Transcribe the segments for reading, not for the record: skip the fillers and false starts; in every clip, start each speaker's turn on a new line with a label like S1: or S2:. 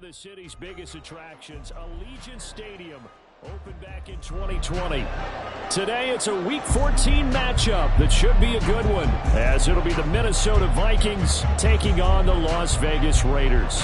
S1: the city's biggest attractions, Allegiant Stadium, opened back in 2020. Today, it's a Week 14 matchup that should be a good one, as it'll be the Minnesota Vikings taking on the Las Vegas Raiders.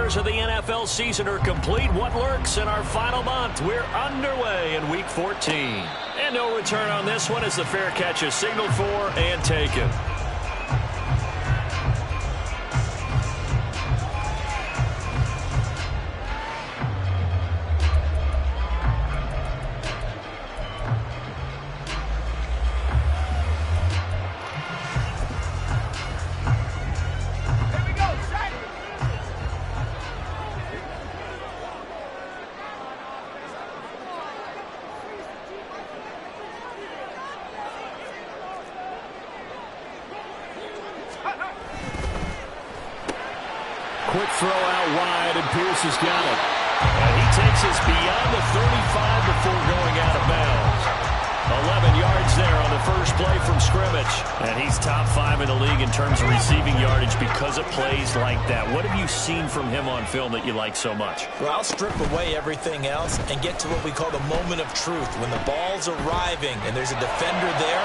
S1: Of the NFL season are complete. What lurks in our final month? We're underway in Week 14. And no return on this one as the fair catch is signaled for and taken. Quick throw out wide, and Pierce has got it. And he takes us beyond the 35 before going out of bounds. 11 yards there on the first play from scrimmage. And he's top 5 in the league in terms of receiving yardage because of plays like that. What have you seen from him on film that you like so much?
S2: Well, I'll strip away everything else and get to what we call the moment of truth. When the ball's arriving and there's a defender there,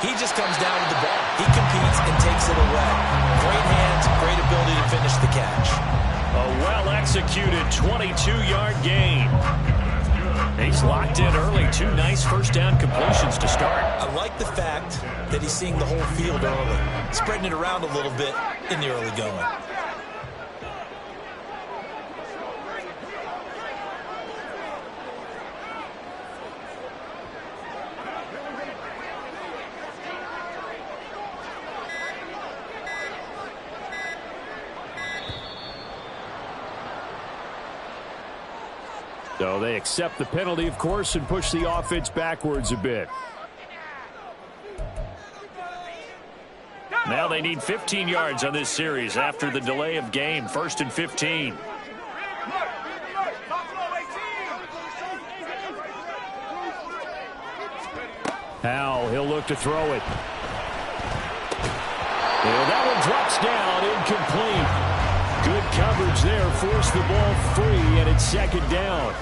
S2: he just comes down with the ball. He competes and takes it away. Great hands, great ability to finish the catch.
S1: A well-executed 22-yard gain. He's locked in early. 2 nice first down completions to start.
S2: I like the fact that he's seeing the whole field early, spreading it around a little bit in the early going.
S1: So they accept the penalty, of course, and push the offense backwards a bit. Now they need 15 yards on this series after the delay of game. 1st and 15. Howell, he'll look to throw it. And that one drops down, incomplete. Good coverage there, forced the ball free, and it's 2nd down.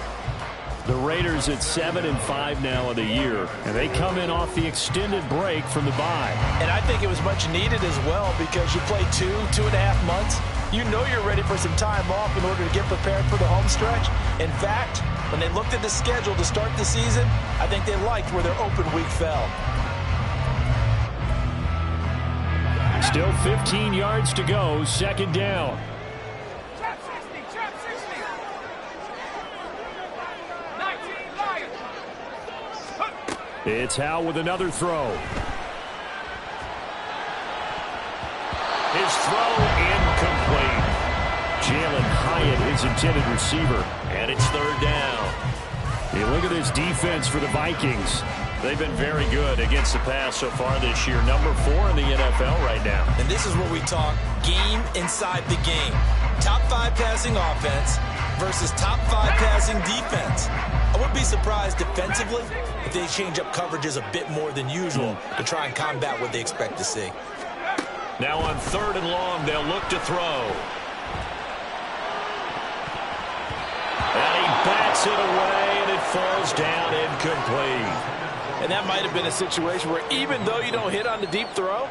S1: The Raiders at 7-5 now of the year, and they come in off the extended break from the bye.
S2: And I think it was much needed as well because you play 2.5 months. You know you're ready for some time off in order to get prepared for the home stretch. In fact, when they looked at the schedule to start the season, I think they liked where their open week fell.
S1: Still 15 yards to go, 2nd down. It's Howell with another throw. His throw incomplete. Jalen Hyatt, his intended receiver. And it's 3rd down. Hey, look at this defense for the Vikings. They've been very good against the pass so far this year. Number 4 in the NFL right now.
S2: And this is what we talk game inside the game. Top 5 passing offense versus top 5 passing defense. I wouldn't be surprised defensively if they change up coverages a bit more than usual to try and combat what they expect to see.
S1: Now on 3rd and long, they'll look to throw. And he bats it away, and it falls down incomplete.
S3: And that might have been a situation where even though you don't hit on the deep throw,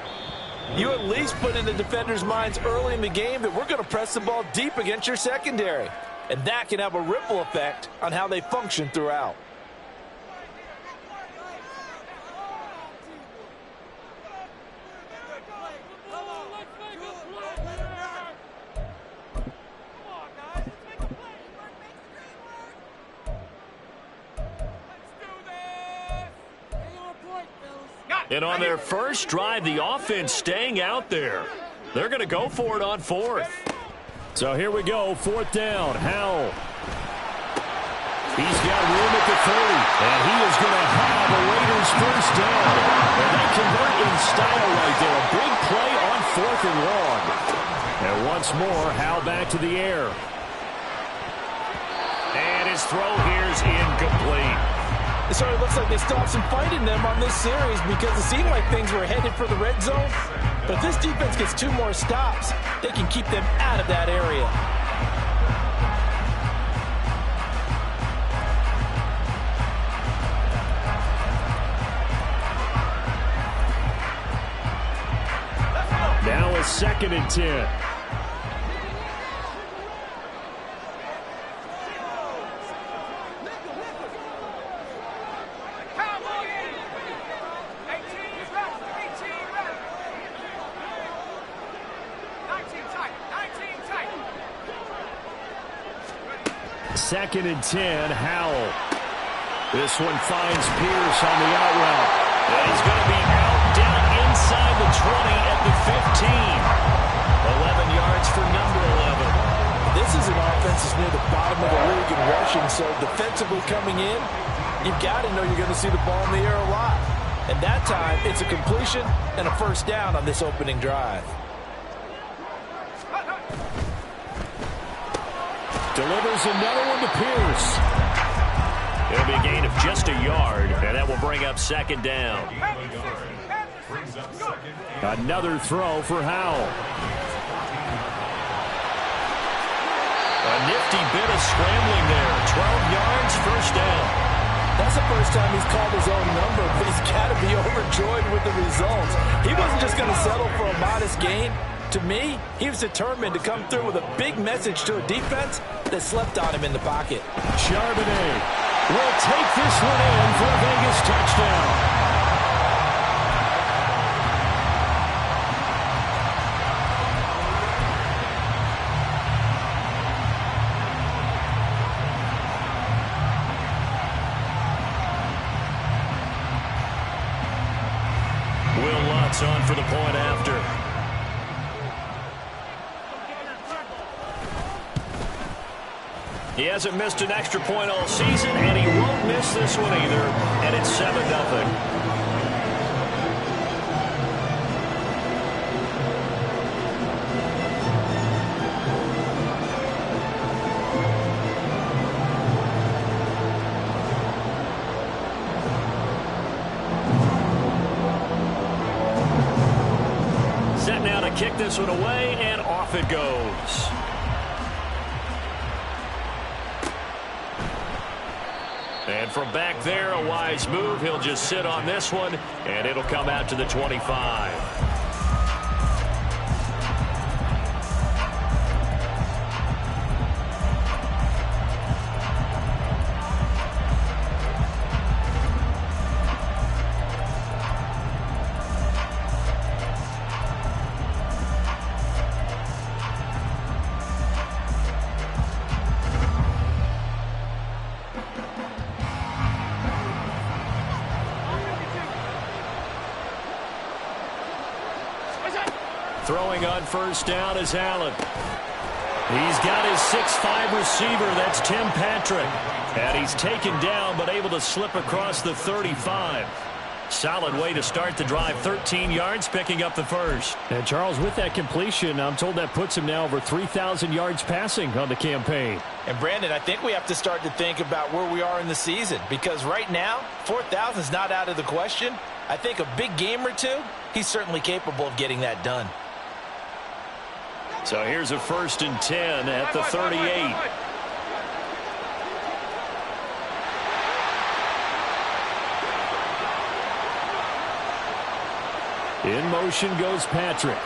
S3: you at least put in the defender's minds early in the game that we're going to press the ball deep against your secondary. And that can have a ripple effect on how they function throughout.
S1: And on their first drive, the offense staying out there. They're going to go for it on fourth.
S4: So here we go, fourth down. Howell. He's got room at the 30, and he is going to have a Raiders first down. And they convert in style right there. A big play on fourth and long. And once more, Howell back to the air.
S1: And his throw here is incomplete.
S3: It sort of looks like they still have some fight in them on this series because it seemed like things were headed for the red zone. But if this defense gets 2 more stops, they can keep them out of that area.
S4: Now a 2nd and 10. Second and 10, Howell. This one finds Pierce on the out route.
S1: And he's going to be out down inside the 20 at the 15. 11 yards for number 11.
S3: This is an offense that's near the bottom of the league in rushing, so defensively coming in, you've got to know you're going to see the ball in the air a lot. And that time, it's a completion and a first down on this opening drive.
S4: Delivers another one to Pierce.
S1: It'll be a gain of just a yard, and that will bring up 2nd down.
S4: Another throw for Howell.
S1: A nifty bit of scrambling there. 12 yards, first down.
S3: That's the first time he's called his own number, but he's got to be overjoyed with the results. He wasn't just going to settle for a modest gain. To me, he was determined to come through with a big message to a defense that slept on him in the pocket.
S4: Charbonnet will take this one in for a Vegas touchdown.
S1: Will Lutz on for the point after. He hasn't missed an extra point all season, and he won't miss this one either. And it's 7-0. Set now to kick this one away, and off it goes. And from back there, a wise move. He'll just sit on this one, and it'll come out to the 25. Throwing on first down is Allen. He's got his 6'5" receiver. That's Tim Patrick. And he's taken down but able to slip across the 35. Solid way to start the drive. 13 yards, picking up the first.
S4: And Charles, with that completion, I'm told that puts him now over 3,000 yards passing on the campaign.
S3: And Brandon, I think we have to start to think about where we are in the season, because right now, 4,000 is not out of the question. I think a big game or two, he's certainly capable of getting that done.
S1: So here's a 1st and 10 at the 38.
S4: In motion goes Patrick.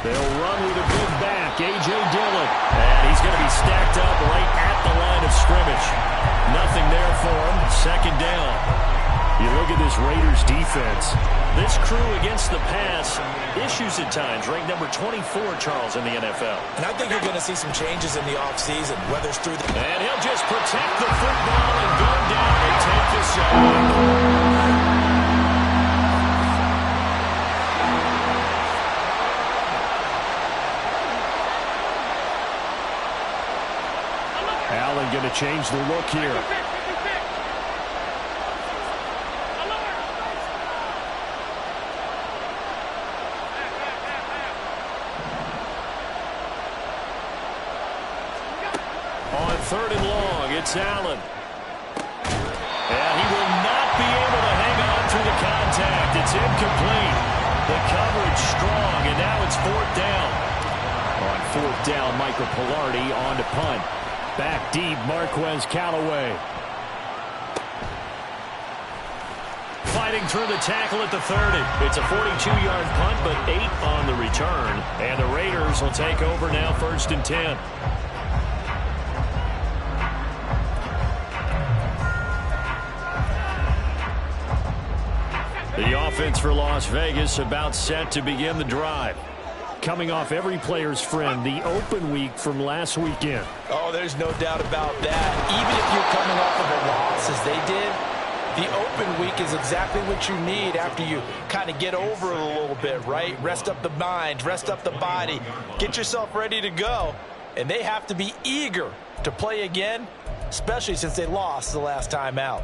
S4: They'll run with a big back, A.J. Dillon.
S1: And he's going to be stacked up right at the line of scrimmage. Nothing there for him. 2nd down.
S4: You look at this Raiders defense.
S1: This crew against the pass, issues at times, ranked number 24, Charles, in the NFL.
S2: And I think you're going to see some changes in the offseason, whether it's through the...
S1: And he'll just protect the football and go down and take the sack.
S4: Allen going to change the look here.
S1: On 3rd and long, it's Allen. And he will not be able to hang on through the contact. It's incomplete. The coverage strong, and now it's 4th down.
S4: On 4th down, Michael Pilardi on to punt. Back deep, Marquez Callaway.
S1: Fighting through the tackle at the 30. It's a 42-yard punt, but 8 on the return. And the Raiders will take over now, 1st and 10. The offense for Las Vegas about set to begin the drive. Coming off every player's friend, the open week from last weekend.
S2: Oh, there's no doubt about that. Even if you're coming off of a loss as they did, the open week is exactly what you need after you kind of get over it a little bit, right? Rest up the mind, rest up the body, get yourself ready to go. And they have to be eager to play again, especially since they lost the last time out.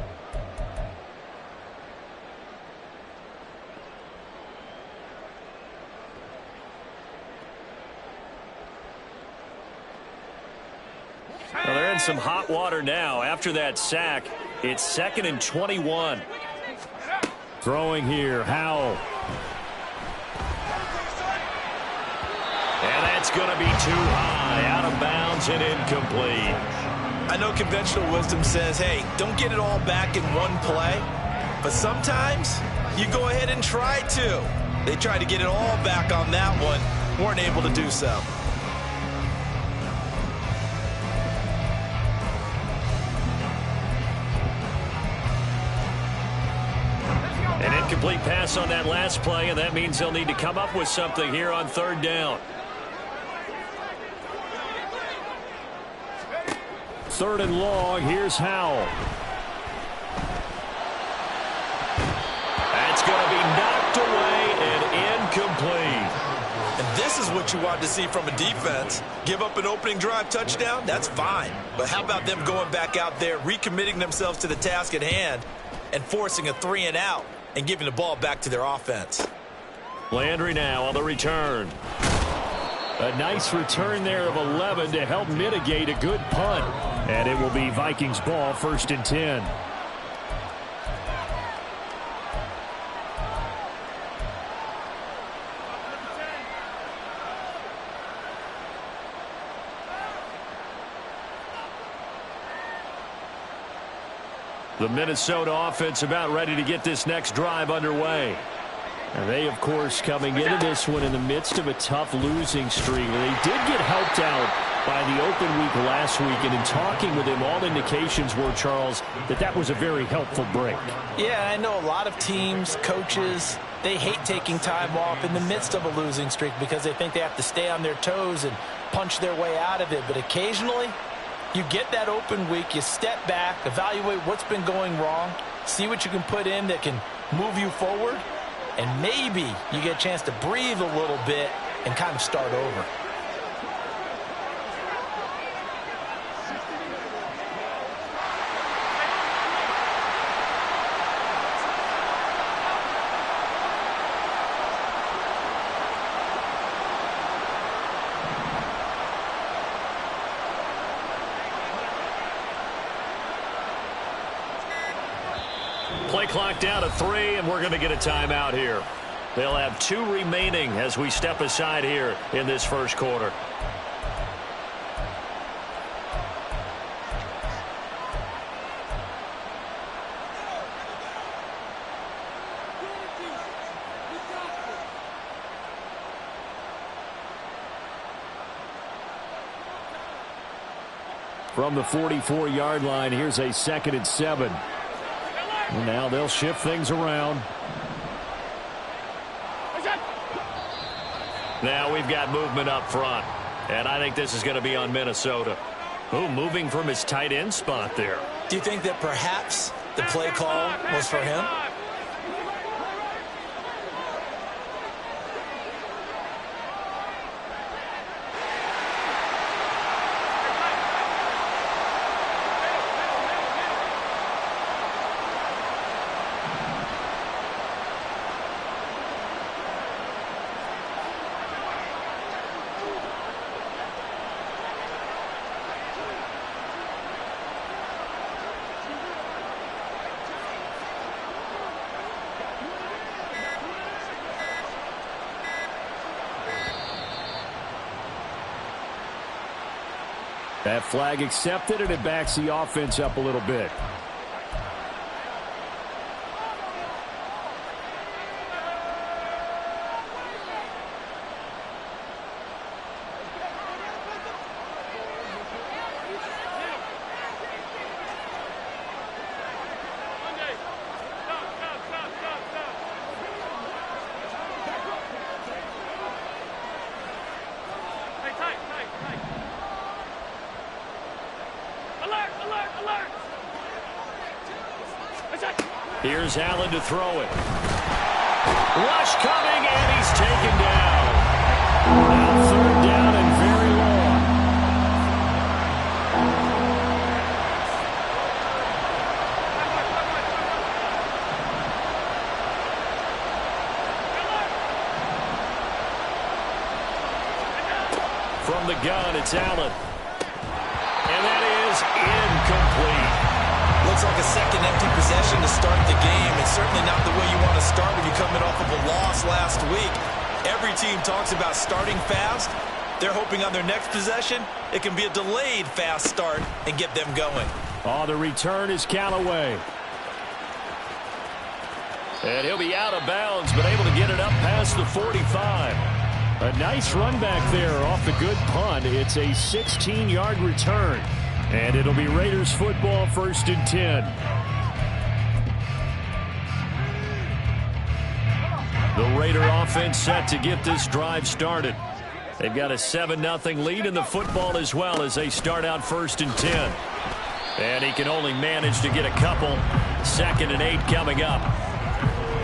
S1: Well, they're in some hot water now. After that sack, it's 2nd and 21.
S4: Throwing here, Howell.
S1: And that's going to be too high, out of bounds and incomplete.
S2: I know conventional wisdom says, hey, don't get it all back in one play. But sometimes you go ahead and try to. They tried to get it all back on that one, weren't able to do so.
S1: An incomplete pass on that last play, and that means they'll need to come up with something here on 3rd down.
S4: 3rd and long, here's Howell.
S1: That's going to be knocked away and incomplete.
S2: And this is what you want to see from a defense. Give up an opening drive touchdown, that's fine. But how about them going back out there, recommitting themselves to the task at hand, and forcing a 3-and-out and giving the ball back to their offense.
S1: Landry now on the return.
S4: A nice return there of 11 to help mitigate a good punt. And it will be Vikings ball, 1st and 10.
S1: The Minnesota offense about ready to get this next drive underway.
S4: And they, of course, coming into this one in the midst of a tough losing streak. They did get helped out by the open week last week. And in talking with him, all indications were, Charles, that was a very helpful break.
S2: Yeah, I know a lot of teams, coaches, they hate taking time off in the midst of a losing streak because they think they have to stay on their toes and punch their way out of it. But occasionally, you get that open week, you step back, evaluate what's been going wrong, see what you can put in that can move you forward, and maybe you get a chance to breathe a little bit and kind of start over.
S1: Play clock down to 3, and we're going to get a timeout here. They'll have 2 remaining as we step aside here in this first quarter.
S4: From the 44-yard line, here's a 2nd and 7. And now they'll shift things around.
S1: Now we've got movement up front. And I think this is going to be on Minnesota. Oh, moving from his tight end spot there.
S2: Do you think that perhaps the play call was for him?
S4: That flag accepted, and it backs the offense up a little bit.
S1: Here's Allen to throw it. Rush coming, and he's taken down.
S4: Now third down and very long.
S1: From the gun, it's Allen. And that is incomplete.
S2: Looks like a second empty possession to start the game, and certainly not the way you want to start when you're coming off of a loss last week. Every team talks about starting fast. They're hoping on their next possession it can be a delayed fast start and get them going.
S4: Oh, the return is Callaway.
S1: And he'll be out of bounds, but able to get it up past the 45.
S4: A nice run back there off the good punt. It's a 16-yard return. And it'll be Raiders football, 1st and 10.
S1: The Raider offense set to get this drive started. They've got a 7-0 lead in the football as well as they start out 1st and 10. And he can only manage to get a couple. 2nd and 8 coming up.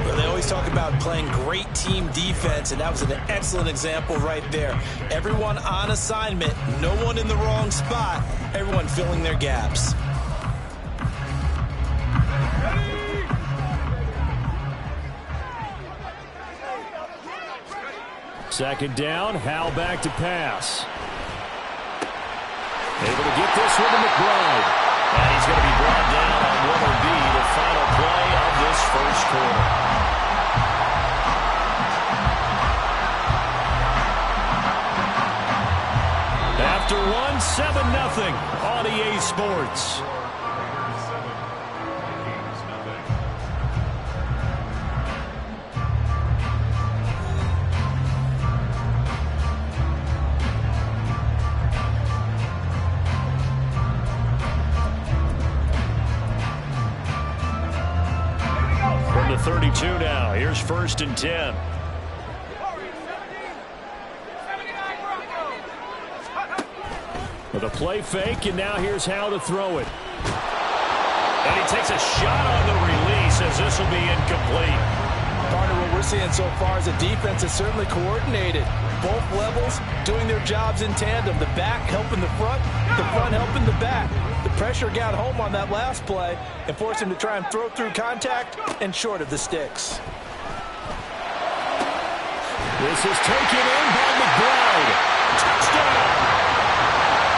S2: Well, they always talk about playing great team defense, and that was an excellent example right there. Everyone on assignment, no one in the wrong spot, everyone filling their gaps.
S4: Second down, Hal back to pass. Able to get this one to McBride.
S1: And he's going to be brought down on what will be the final play of this first quarter.
S4: After one, 7-0 on EA Sports.
S1: From the 32 now, here's 1st and 10.
S4: With a play fake, and now here's how to throw it.
S1: And he takes a shot on the release as this will be incomplete.
S3: Partner, what we're seeing so far is a defense that's certainly coordinated. Both levels doing their jobs in tandem. The back helping the front helping the back. The pressure got home on that last play and forced him to try and throw through contact and short of the sticks.
S4: This is taken in by McBride. Touchdown!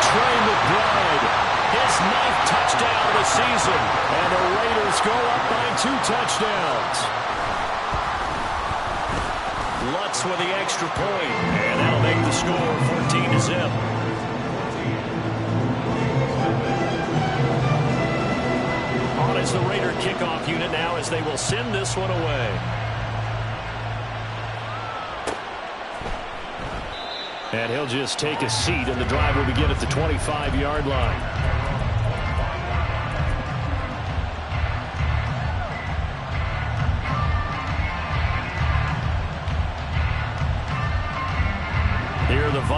S4: Trey McBride,
S1: his 9th touchdown of the season.
S4: And the Raiders go up by 2 touchdowns.
S1: Lutz with the extra point, and that'll make the score 14-0. On is the Raider kickoff unit now as they will send this one away.
S4: And he'll just take a seat, and the drive will begin at the 25-yard line.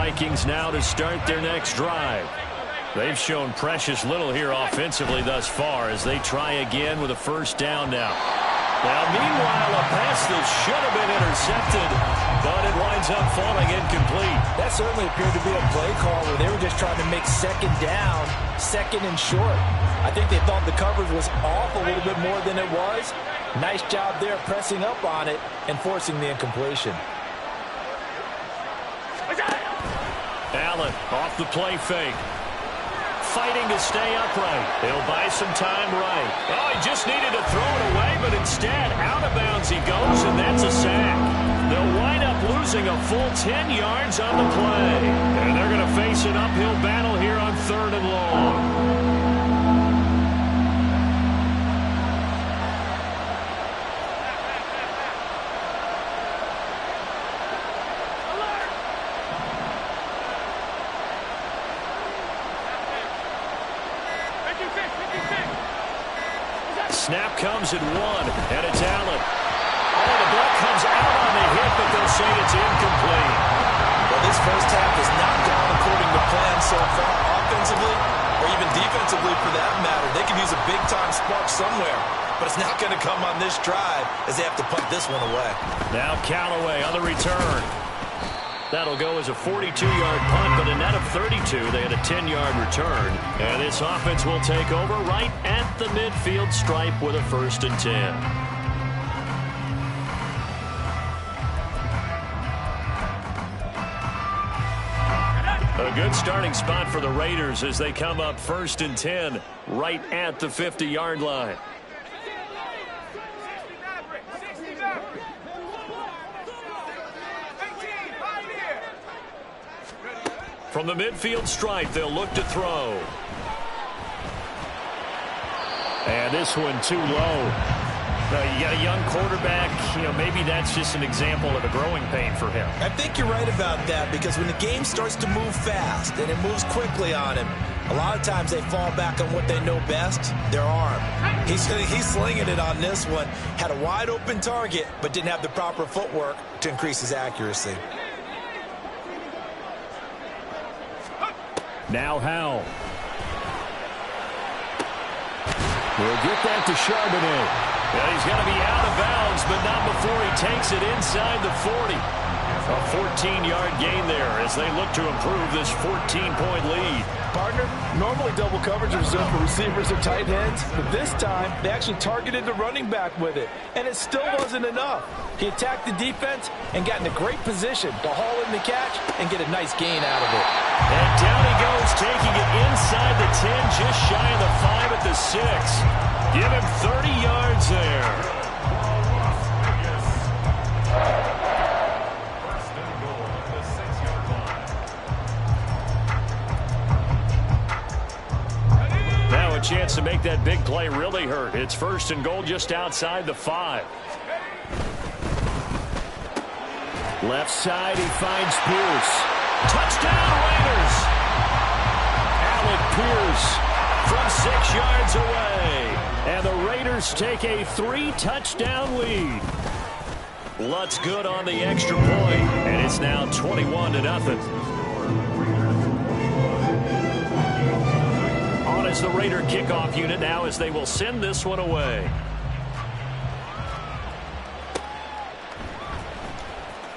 S1: Vikings now to start their next drive. They've shown precious little here offensively thus far as they try again with a first down now. Now, meanwhile, a pass that should have been intercepted, but it winds up falling incomplete.
S2: That certainly appeared to be a play call where they were just trying to make second down, second and short. I think they thought the coverage was off a little bit more than it was. Nice job there pressing up on it and forcing the incompletion.
S1: Allen off the play fake. Fighting to stay upright. He'll buy some time right. Oh, he just needed to throw it away, but instead, out of bounds he goes, and that's a sack. They'll wind up losing a full 10 yards on the play. And they're going to face an uphill battle here on 3rd and long. Snap comes at 1, and it's Allen. Oh, the ball comes out on the hit, but they'll say it's incomplete.
S2: Well, this first half has not gone according to plan so far, offensively or even defensively for that matter. They could use a big-time spark somewhere, but it's not going to come on this drive as they have to punt this one away.
S1: Now Callaway on the return. That'll go as a 42-yard punt, but a net of 32. They had a 10-yard return. And this offense will take over right at the midfield stripe with a 1st and 10. A good starting spot for the Raiders as they come up 1st and 10 right at the 50-yard line. From the midfield stripe, they'll look to throw. And this one too low. You got a young quarterback. Maybe that's just an example of a growing pain for him.
S2: I think you're right about that because when the game starts to move fast and it moves quickly on him, a lot of times they fall back on what they know best, their arm. He's slinging it on this one. Had a wide open target, but didn't have the proper footwork to increase his accuracy.
S1: Now Howell. We'll get that to Charbonnet. And he's going to be out of bounds, but not before he takes it inside the 40. A 14-yard gain there as they look to improve this 14-point lead.
S3: Partner, normally double coverage is reserved for receivers or tight ends, but this time they actually targeted the running back with it, and it still wasn't enough. He attacked the defense and got in a great position to haul in the catch and get a nice gain out of it.
S1: And down he goes, taking it inside the 10, just shy of the 5 at the 6. Give him 30 yards there. Now a chance to make that big play really hurt. It's 1st and goal just outside the 5. Left side, he finds Pierce. Touchdown, Raiders! Alec Pierce from 6 yards away. And the Raiders take a 3-touchdown lead. Lutz good on the extra point, and it's now 21-0. On is the Raider kickoff unit now as they will send this one away.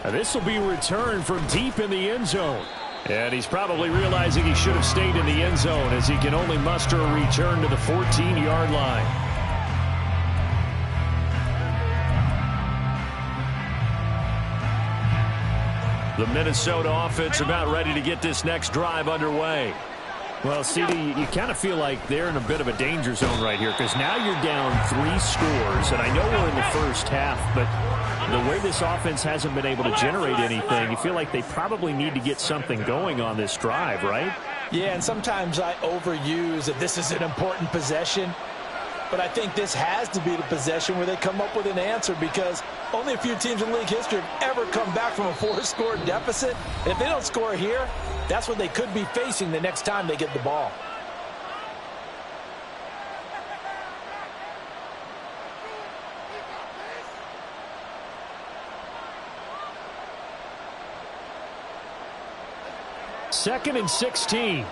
S1: And this will be returned from deep in the end zone. And he's probably realizing he should have stayed in the end zone as he can only muster a return to the 14-yard line. The Minnesota offense about ready to get this next drive underway.
S4: Well, CD, you kind of feel like they're in a bit of a danger zone right here because now you're down 3 scores, and I know we're in the first half, but the way this offense hasn't been able to generate anything, you feel like they probably need to get something going on this drive, right?
S2: Yeah, and sometimes I overuse that this is an important possession, but I think this has to be the possession where they come up with an answer because only a few teams in league history have ever come back from a 4-score deficit. And if they don't score here, that's what they could be facing the next time they get the ball.
S4: 2nd and 16.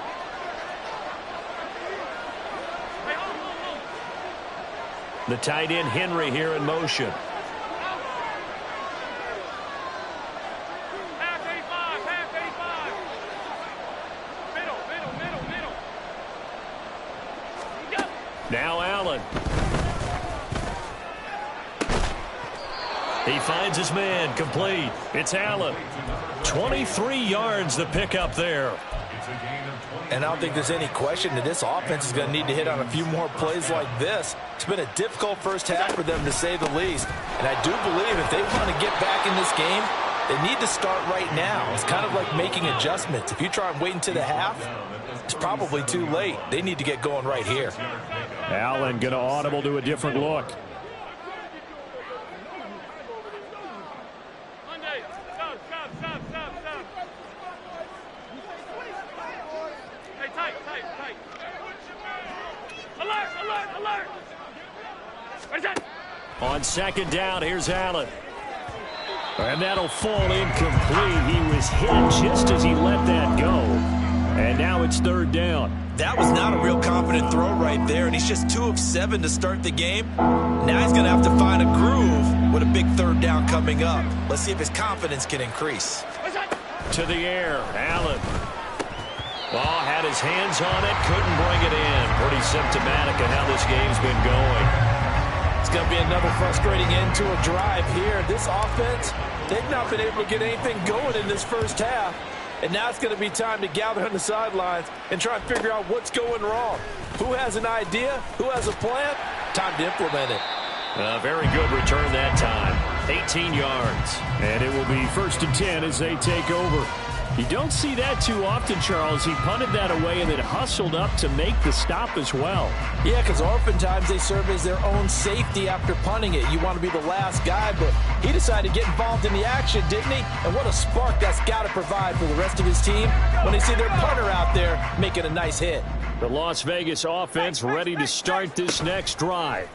S4: The tight end Henry here in motion. Now Allen. He finds his man, complete. It's Allen. 23 yards the pickup there.
S2: And I don't think there's any question that this offense is going to need to hit on a few more plays like this. It's been a difficult first half for them, to say the least. And I do believe if they want to get back in this game, they need to start right now. It's kind of like making adjustments. If you try and wait until the half, it's probably too late. They need to get going right here.
S4: Allen going to audible to a different look. On 2nd down, here's Allen. And that'll fall incomplete. He was hit just as he let that go. And now it's 3rd down.
S2: That was not a real confident throw right there, and he's just 2 of 7 to start the game. Now he's going to have to find a groove with a big 3rd down coming up. Let's see if his confidence can increase.
S4: To the air, Allen. Ball had his hands on it, couldn't bring it in. Pretty symptomatic of how this game's been going.
S2: It's going to be another frustrating end to a drive here. This offense, they've not been able to get anything going in this first half. And now it's going to be time to gather on the sidelines and try and figure out what's going wrong. Who has an idea? Who has a plan? Time to implement it.
S4: A very good return that time. 18 yards. And it will be 1st and 10 as they take over. You don't see that too often, Charles. He punted that away and then hustled up to make the stop as well.
S2: Yeah, because oftentimes they serve as their own safety after punting it. You want to be the last guy, but he decided to get involved in the action, didn't he? And what a spark that's got to provide for the rest of his team when they see their punter out there making a nice hit.
S4: The Las Vegas offense ready to start this next drive.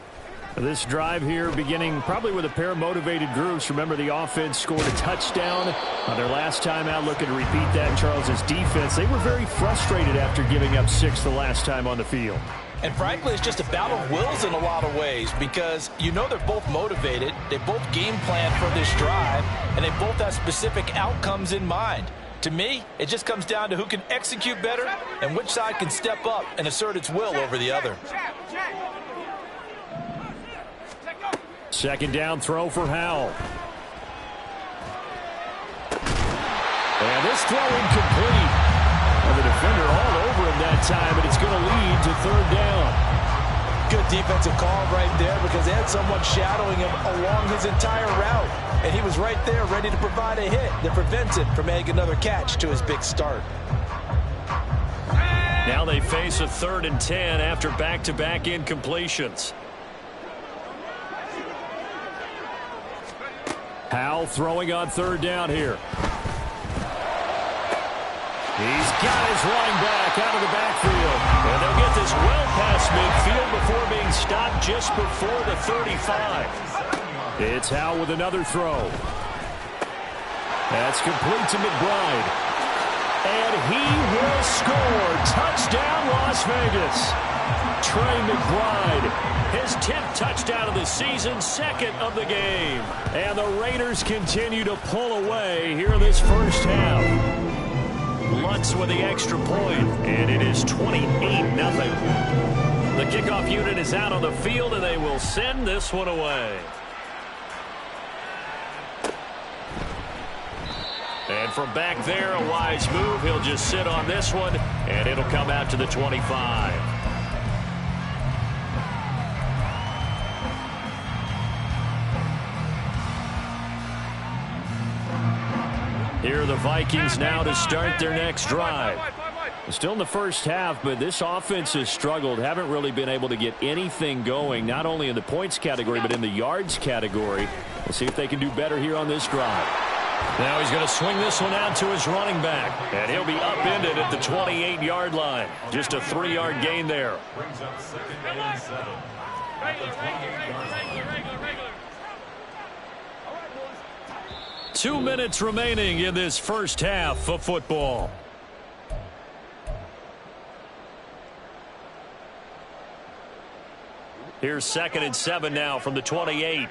S4: This drive here beginning probably with a pair of motivated groups. Remember, the offense scored a touchdown on their last time out. Looking to repeat that in Charles's defense. They were very frustrated after giving up 6 the last time on the field.
S2: And frankly, it's just a battle of wills in a lot of ways because you know they're both motivated. They both game plan for this drive, and they both have specific outcomes in mind. To me, it just comes down to who can execute better and which side can step up and assert its will over the other.
S4: 2nd down throw for Howell. And this throw incomplete. And the defender all over him that time, and it's going to lead to 3rd down.
S2: Good defensive call right there because they had someone shadowing him along his entire route. And he was right there ready to provide a hit that prevents him from adding another catch to his big start.
S4: Now they face a 3rd and 10 after back-to-back incompletions. Howell throwing on 3rd down here. He's got his running back out of the backfield. And they'll get this well past midfield before being stopped just before the 35. It's Howell with another throw. That's complete to McBride. And he will score. Touchdown, Las Vegas. Trey McBride, his 10th touchdown of the season, 2nd of the game. And the Raiders continue to pull away here in this first half. Lutz with the extra point, and it is 28-0. The kickoff unit is out on the field, and they will send this one away. And from back there, a wise move. He'll just sit on this one, and it'll come out to the 25. Here are the Vikings now to start their next drive. Still in the first half, but this offense has struggled. Haven't really been able to get anything going, not only in the points category, but in the yards category. We'll see if they can do better here on this drive. Now he's going to swing this one out to his running back, and he'll be upended at the 28-yard line. Just a 3-yard gain there. 2 minutes remaining in this first half of football.
S1: Here's 2nd and 7 now from the 28.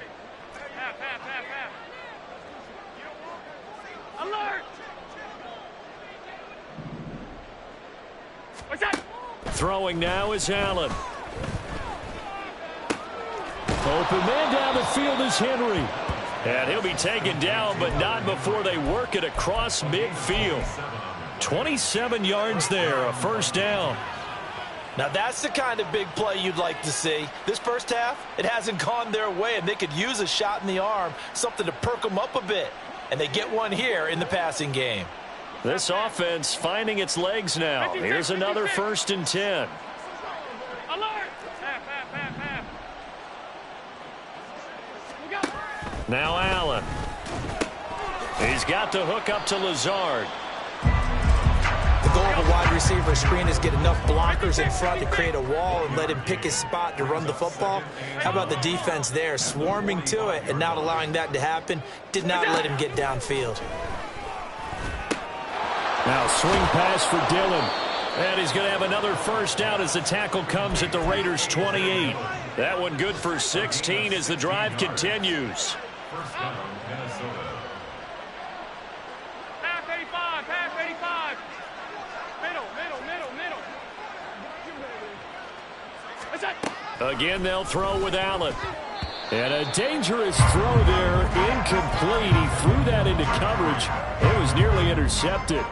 S5: Alert! What's that?
S1: Throwing now is Allen.
S4: Open man down the field is Henry.
S1: And he'll be taken down, but not before they work it across midfield. 27 yards there, a first down.
S3: Now that's the kind of big play you'd like to see. This first half, it hasn't gone their way, and they could use a shot in the arm, something to perk them up a bit. And they get one here in the passing game.
S1: This offense finding its legs now. Here's another 1st and 10.
S5: Alert!
S1: Now Allen. He's got the hook up to Lazard.
S2: The goal of a wide receiver screen is get enough blockers in front to create a wall and let him pick his spot to run the football. How about the defense there, swarming to it and not allowing that to happen? Did not let him get downfield.
S4: Now swing pass for Dillon.
S1: And he's going to have another first down as the tackle comes at the Raiders' 28. That one good for 16 as the drive continues.
S5: Pass 85, pass 85. Middle. What's that?
S1: Again, they'll throw with Allen.
S4: And a dangerous throw there, incomplete. He threw that into coverage. It was nearly intercepted.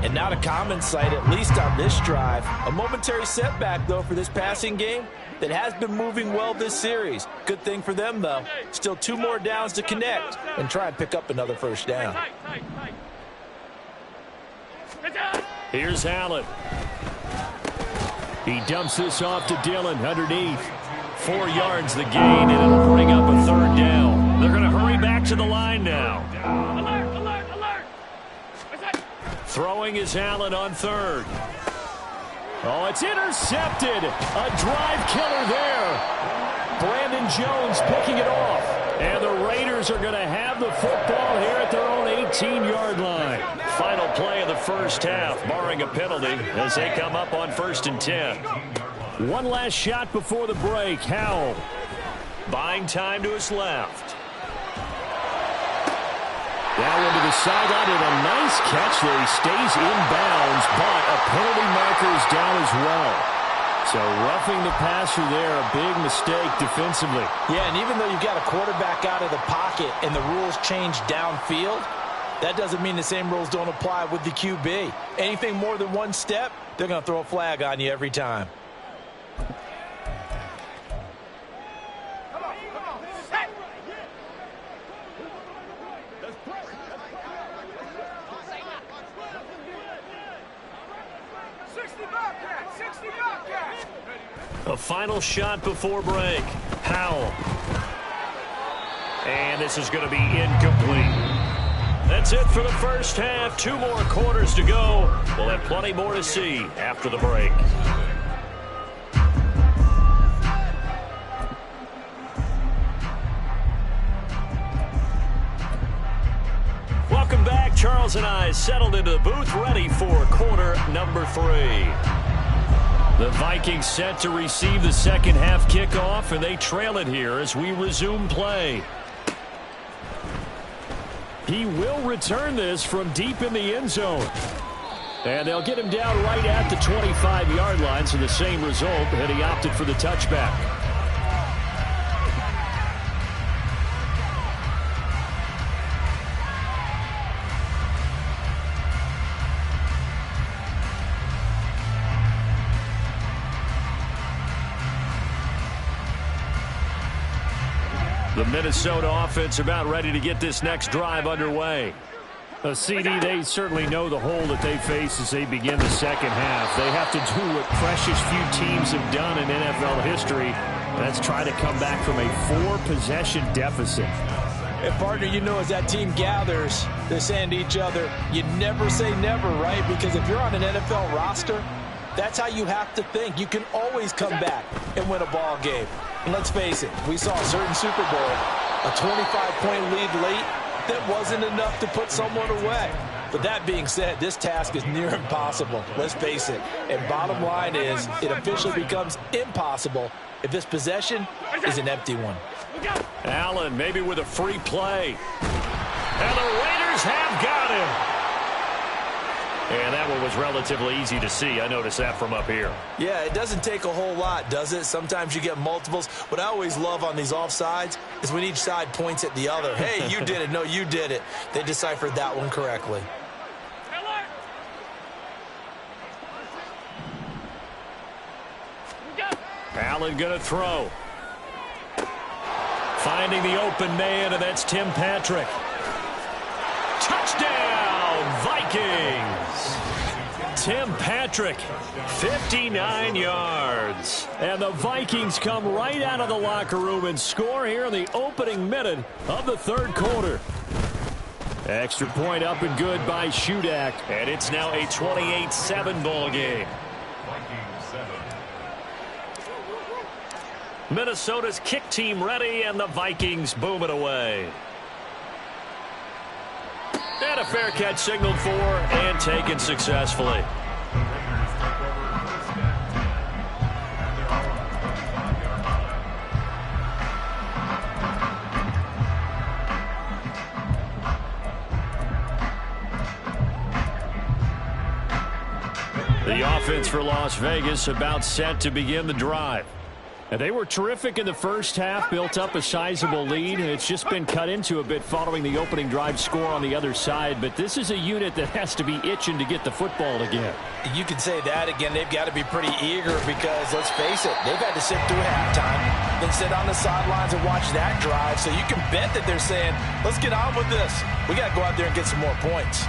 S3: And not a common sight, at least on this drive. A momentary setback, though, for this passing game that has been moving well this series. Good thing for them, though. Still 2 more downs to connect and try and pick up another first down.
S5: Tight.
S1: Here's Allen.
S4: He dumps this off to Dillon underneath.
S1: 4 yards the gain, and it'll bring up a 3rd down. They're going to hurry back to the line now.
S5: Alert! What's that?
S1: Throwing is Allen on 3rd.
S4: Oh, it's intercepted. A drive killer there. Brandon Jones picking it off.
S1: And the Raiders are going to have the football here at their own 18-yard line. Final play of the first half, barring a penalty, as they come up on 1st and 10.
S4: One last shot before the break. Howell
S1: buying time to his left.
S4: Down into the sideline, and a nice catch there. He stays inbounds, but a penalty marker is down as well. So roughing the passer there, a big mistake defensively.
S3: Yeah, and even though you've got a quarterback out of the pocket and the rules change downfield, that doesn't mean the same rules don't apply with the QB. Anything more than 1 step, they're going to throw a flag on you every time.
S1: A final shot before break. Howell. And this is going to be incomplete. That's it for the first half. 2 more quarters to go. We'll have plenty more to see after the break. Welcome back. Charles and I settled into the booth, ready for quarter number 3. The Vikings set to receive the second half kickoff, and they trail it here as we resume play.
S4: He will return this from deep in the end zone. And they'll get him down right at the 25-yard line, so the same result, and he opted for the touchback.
S1: The Minnesota offense about ready to get this next drive underway.
S4: CD, they certainly know the hole that they face as they begin the second half. They have to do what precious few teams have done in NFL history. That's try to come back from a 4-possession deficit.
S3: And, partner, you know, as that team gathers, they're saying to each other, you never say never, right? Because if you're on an NFL roster, that's how you have to think. You can always come back and win a ball game. And let's face it, we saw a certain Super Bowl, a 25-point lead late, that wasn't enough to put someone away.
S2: But that being said, this task is near impossible. Let's face it. And bottom line is, it officially becomes impossible if this possession is an empty one.
S1: Allen maybe with a free play. And the Raiders have got him. And that one was relatively easy to see. I noticed that from up here.
S2: Yeah, it doesn't take a whole lot, does it? Sometimes you get multiples. What I always love on these offsides is when each side points at the other. Hey, you did it. No, you did it. They deciphered that one correctly.
S1: Allen going to throw. Finding the open man, and that's Tim Patrick. Touchdown, Vikings! Tim Patrick, 59 yards. And the Vikings come right out of the locker room and score here in the opening minute of the third quarter. Extra point up and good by Shudak. And it's now a 28-7 ball game. Minnesota's kick team ready, and the Vikings boom it away. And a fair catch signaled for and taken successfully. The offense for Las Vegas about set to begin the drive. And they were terrific in the first half, built up a sizable lead, and it's just been cut into a bit following the opening drive score on the other side. But this is a unit that has to be itching to get the football again.
S2: You can say that again. They've got to be pretty eager because, let's face it, they've had to sit through halftime, then sit on the sidelines and watch that drive. So you can bet that they're saying, let's get on with this. We got to go out there and get some more points.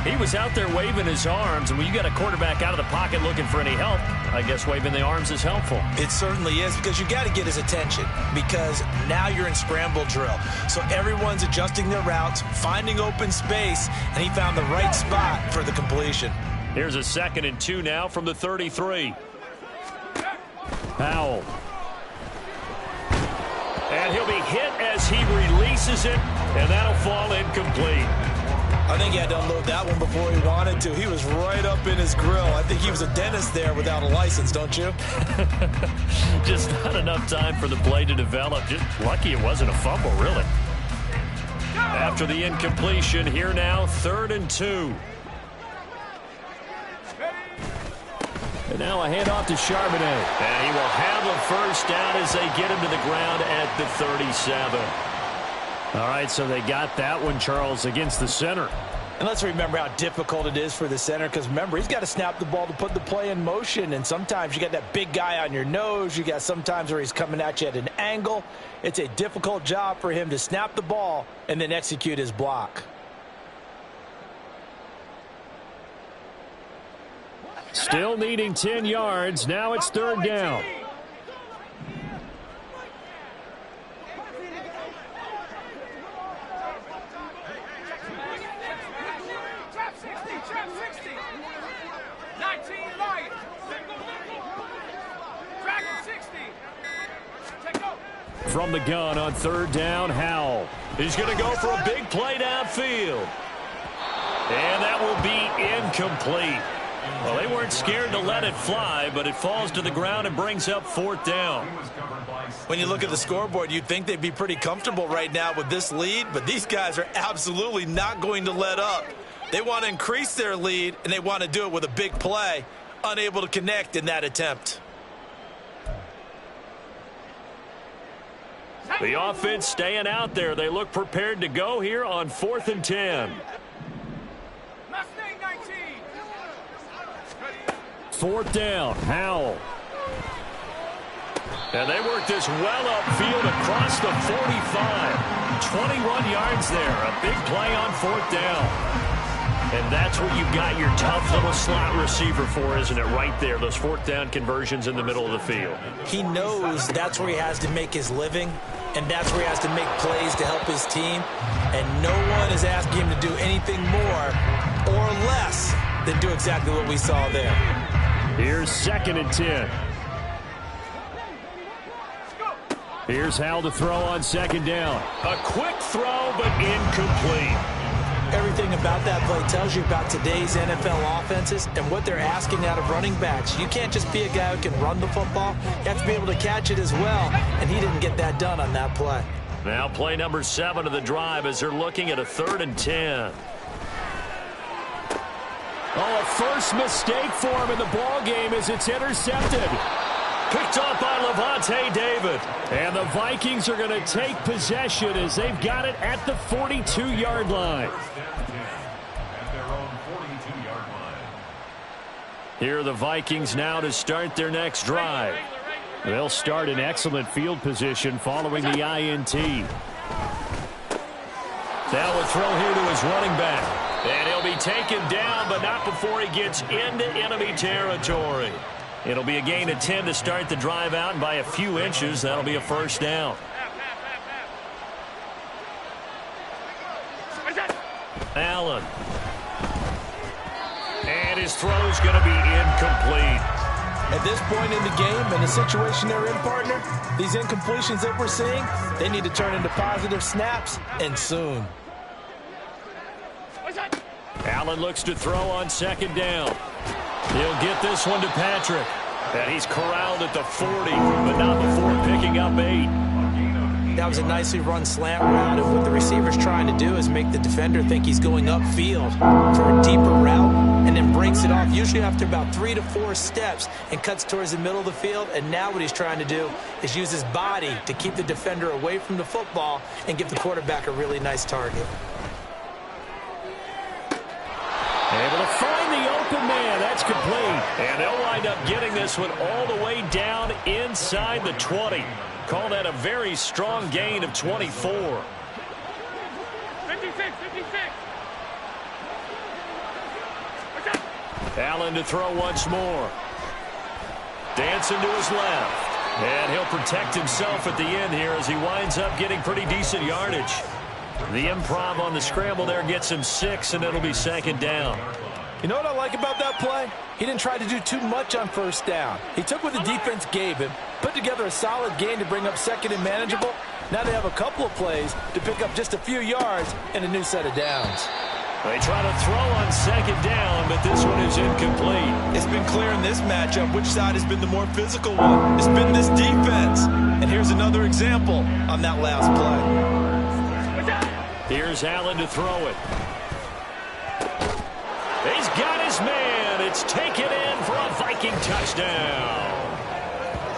S1: He was out there waving his arms, and when you got a quarterback out of the pocket looking for any help, I guess waving the arms is helpful.
S2: It certainly is, because you got to get his attention, because now you're in scramble drill. So everyone's adjusting their routes, finding open space, and he found the right spot for the completion.
S1: Here's a 2nd and 2 now from the 33. Powell. And he'll be hit as he releases it, and that'll fall incomplete.
S2: I think he had to unload that one before he wanted to. He was right up in his grill. I think he was a dentist there without a license, don't you?
S1: Just not enough time for the play to develop. Just lucky it wasn't a fumble, really. After the incompletion, here now, 3rd and 2. And now a handoff to Charbonnet. And he will have a first down as they get him to the ground at the 37. All right, so they got that one, Charles, against the center.
S2: And let's remember how difficult it is for the center, because remember, he's got to snap the ball to put the play in motion, and sometimes you got that big guy on your nose. You got sometimes where he's coming at you at an angle. It's a difficult job for him to snap the ball and then execute his block.
S1: Still needing 10 yards. Now it's 3rd down. From the gun on 3rd down, Howell. He's going to go for a big play downfield. And that will be incomplete. Well, they weren't scared to let it fly, but it falls to the ground and brings up 4th down.
S2: When you look at the scoreboard, you'd think they'd be pretty comfortable right now with this lead, but these guys are absolutely not going to let up. They want to increase their lead, and they want to do it with a big play, unable to connect in that attempt.
S1: The offense staying out there. They look prepared to go here on 4th and 10. 4th down, Howell. And they work this well upfield across the 45. 21 yards there. A big play on 4th down. And that's what you've got your tough little slot receiver for, isn't it? Right there, those 4th down conversions in the middle of the field.
S2: He knows that's where he has to make his living, and that's where he has to make plays to help his team. And no one is asking him to do anything more or less than do exactly what we saw there.
S1: Here's 2nd and 10. Here's Howell to throw on 2nd down. A quick throw, but incomplete.
S2: Everything about that play tells you about today's NFL offenses and what they're asking out of running backs. You can't just be a guy who can run the football. You have to be able to catch it as well, and he didn't get that done on that play.
S1: Now play number 7 of the drive as they're looking at a 3rd and 10.
S4: Oh, a first mistake for him in the ball game as it's intercepted.
S1: Picked up by Lavonte David.
S4: And the Vikings are going to take possession as they've got it at the 42-yard line.
S1: Here are the Vikings now to start their next drive.
S4: They'll start in excellent field position following the INT.
S1: Now a throw here to his running back. And he'll be taken down, but not before he gets into enemy territory. It'll be a gain of 10 to start the drive out, and by a few inches, that'll be a first down. Allen. And his throw's going to be incomplete.
S2: At this point in the game, in the situation they're in, partner, these incompletions that we're seeing, they need to turn into positive snaps, and soon.
S1: Allen looks to throw on 2nd down. He'll get this one to Patrick. And he's corralled at the 40, but not before picking up 8.
S2: That was a nicely run slant route, and what the receiver's trying to do is make the defender think he's going upfield for a deeper route, and then breaks it off, usually after about 3 to 4 steps, and cuts towards the middle of the field. And now what he's trying to do is use his body to keep the defender away from the football and give the quarterback a really nice target.
S1: Able to find the open man. That's complete. And they'll wind up getting this one all the way down inside the 20. Call that a very strong gain of 24.
S5: 56.
S1: Allen to throw once more. Dancing to his left. And he'll protect himself at the end here as he winds up getting pretty decent yardage. The improv on the scramble there gets him 6, and it'll be 2nd down.
S2: You know what I like about that play? He didn't try to do too much on 1st down. He took what the defense gave him, put together a solid gain to bring up 2nd and manageable. Now they have a couple of plays to pick up just a few yards and a new set of downs.
S1: They try to throw on 2nd down, but this one is incomplete.
S2: It's been clear in this matchup which side has been the more physical one. It's been this defense. And here's another example on that last play.
S1: Here's Allen to throw it. He's got his man. It's taken in for a Viking touchdown.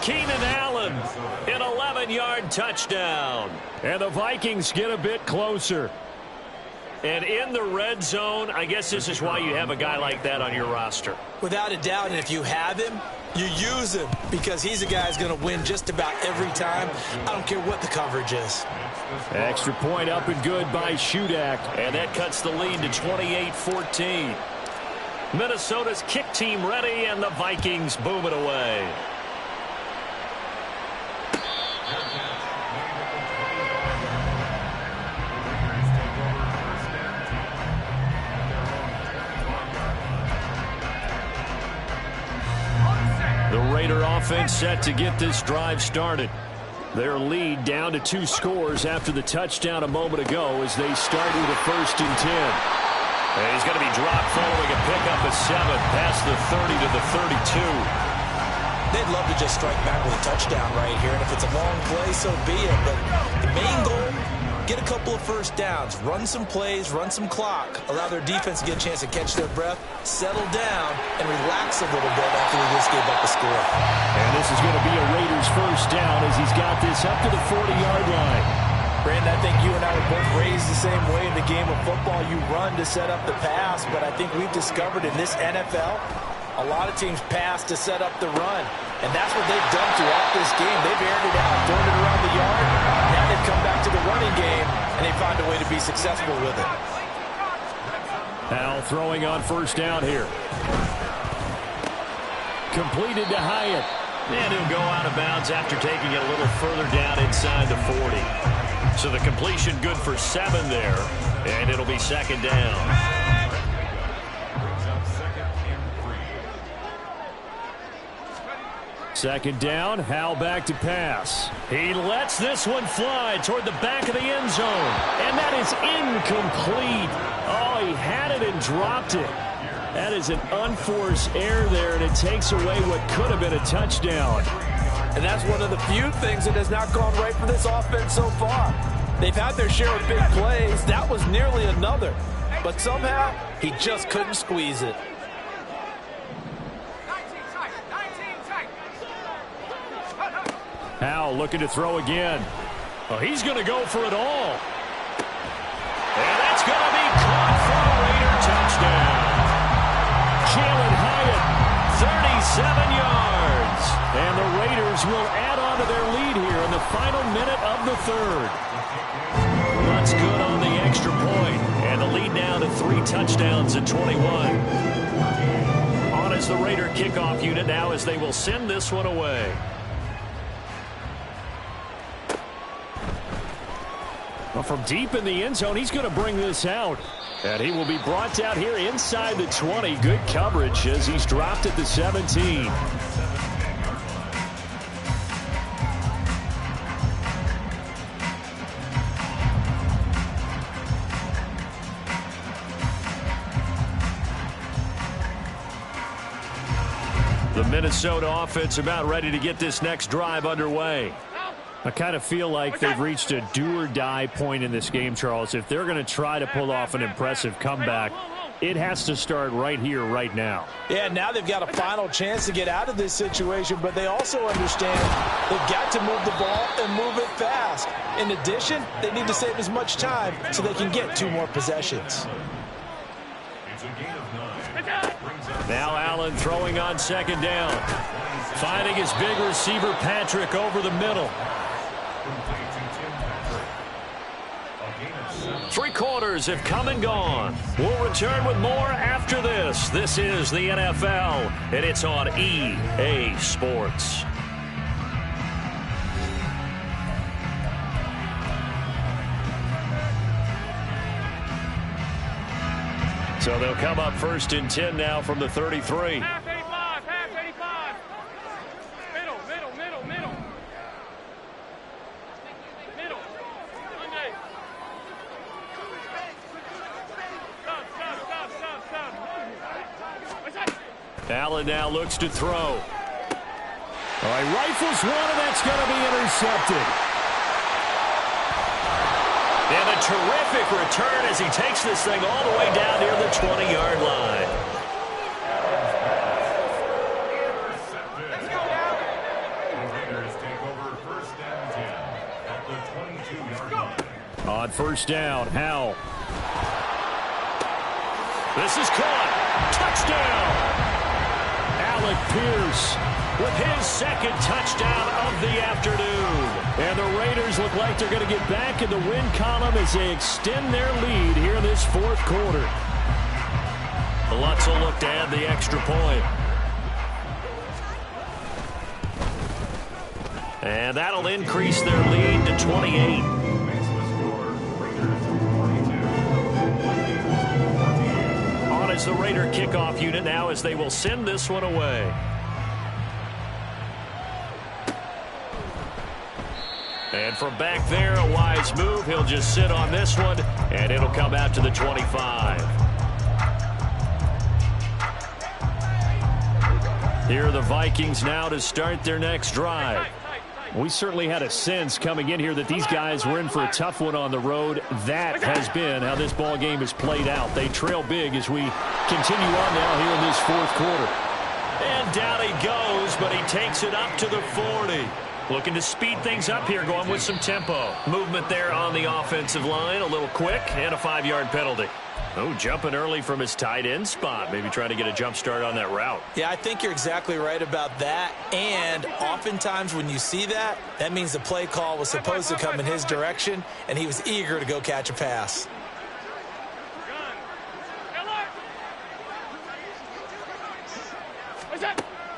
S1: Keenan Allen, an 11-yard touchdown.
S4: And the Vikings get a bit closer.
S1: And in the red zone, I guess this is why you have a guy like that on your roster.
S2: Without a doubt, and if you have him, you use him because he's a guy who's going to win just about every time. I don't care what the coverage is.
S4: Extra point up and good by Shudak.
S1: And that cuts the lead to 28-14. Minnesota's kick team ready, and the Vikings boom it away. The Raider offense set to get this drive started. Their lead down to 2 scores after the touchdown a moment ago as they start with a 1st and 10. And he's going to be dropped following a pickup of 7 past the 30 to the 32.
S2: They'd love to just strike back with a touchdown right here, and if it's a long play, so be it. But the main goal, get a couple of 1st downs, run some plays, run some clock, allow their defense to get a chance to catch their breath, settle down, and relax a little bit after they just gave up a score.
S4: And this is going to be a Raiders 1st down as he's got this up to the 40-yard line.
S2: Brandon, I think you and I were both raised the same way in the game of football. You run to set up the pass, but I think we've discovered in this NFL, a lot of teams pass to set up the run. And that's what they've done throughout this game. They've aired it out, thrown it around the yard. Now they've come back to the running game, and they find a way to be successful with it.
S4: Now throwing on 1st down here. Completed to Hyatt.
S1: And he'll go out of bounds after taking it a little further down inside the 40. So the completion good for 7 there, and it'll be 2nd down.
S4: Second down, Hal back to pass.
S1: He lets this one fly toward the back of the end zone, and that is incomplete. Oh,
S4: he had it and dropped it. That is an unforced error there, and it takes away what could have been a touchdown.
S3: And that's one of the few things that has not gone right for this offense so far. They've had their share of big plays. That was nearly another. But somehow, he just couldn't squeeze it.
S4: Howell looking to throw again. Oh, he's going to go for it all. And that's going to be caught for a Raider touchdown. Jalen Hyatt, 37 yards. And the Raiders will add on to their lead here in the final minute of the third. That's good on the extra point. And the lead now to 3 touchdowns at 21. On as the Raider kickoff unit now as they will send this one away. Well, from deep in the end zone, he's going to bring this out. And he will be brought down here inside the 20. Good coverage as he's dropped at the 17. The Minnesota offense about ready to get this next drive underway. I kind of feel like they've reached a do-or-die point in this game, Charles. If they're going to try to pull off an impressive comeback, it has to start right here, right now.
S3: Yeah, now they've got a final chance to get out of this situation, but they also understand they've got to move the ball and move it fast. In addition, they need to save as much time so they can get 2 more possessions.
S4: Now Allen throwing on second down. Finding his big receiver, Patrick, over the middle. 3 quarters have come and gone. We'll return with more after this. This is the NFL, and it's on EA Sports. So they'll come up 1st and 10 now from the 33.
S5: Half 85, half 85. Middle. Middle. Monday. Stop.
S4: Allen now looks to throw. All right, rifles one, and that's going to be intercepted. And a terrific return as he takes this thing all the way down near the 20-yard line. On 1st down, Howell. This is caught. Touchdown. Alec Pierce with his 2nd touchdown of the afternoon. And the Raiders look like they're going to get back in the win column as they extend their lead here in this 4th quarter. Lutz will look to add the extra point. And that'll increase their lead to 28. On as the Raider kickoff unit now as they will send this one away. And from back there, a wise move. He'll just sit on this one, and it'll come out to the 25. Here are the Vikings now to start their next drive. We certainly had a sense coming in here that these guys were in for a tough one on the road. That has been how this ball game has played out. They trail big as we continue on now here in this 4th quarter. And down he goes, but he takes it up to the 40. Looking to speed things up here, going with some tempo. Movement there on the offensive line, a little quick, and a 5-yard penalty. Oh, jumping early from his tight end spot. Maybe trying to get a jump start on that route.
S2: Yeah, I think you're exactly right about that. And oftentimes when you see that, that means the play call was supposed to come in his direction, and he was eager to go catch a pass.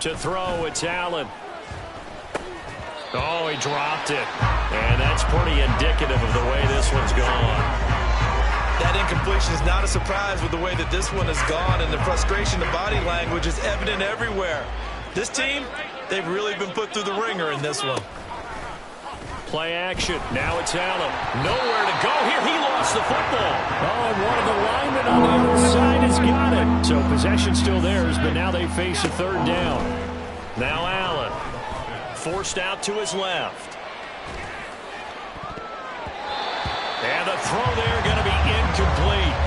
S4: To throw, it's Allen. Oh, he dropped it. And that's pretty indicative of the way this one's gone.
S3: That incompletion is not a surprise with the way that this one has gone, and the frustration, the body language is evident everywhere. This team, they've really been put through the ringer in this one.
S1: Play action. Now it's Allen. Nowhere to go here. He lost the football. Oh, and one of the linemen on the other side has got it. So possession still theirs, but now they face a third down. Now Allen. Forced out to his left. And the throw there going to be incomplete.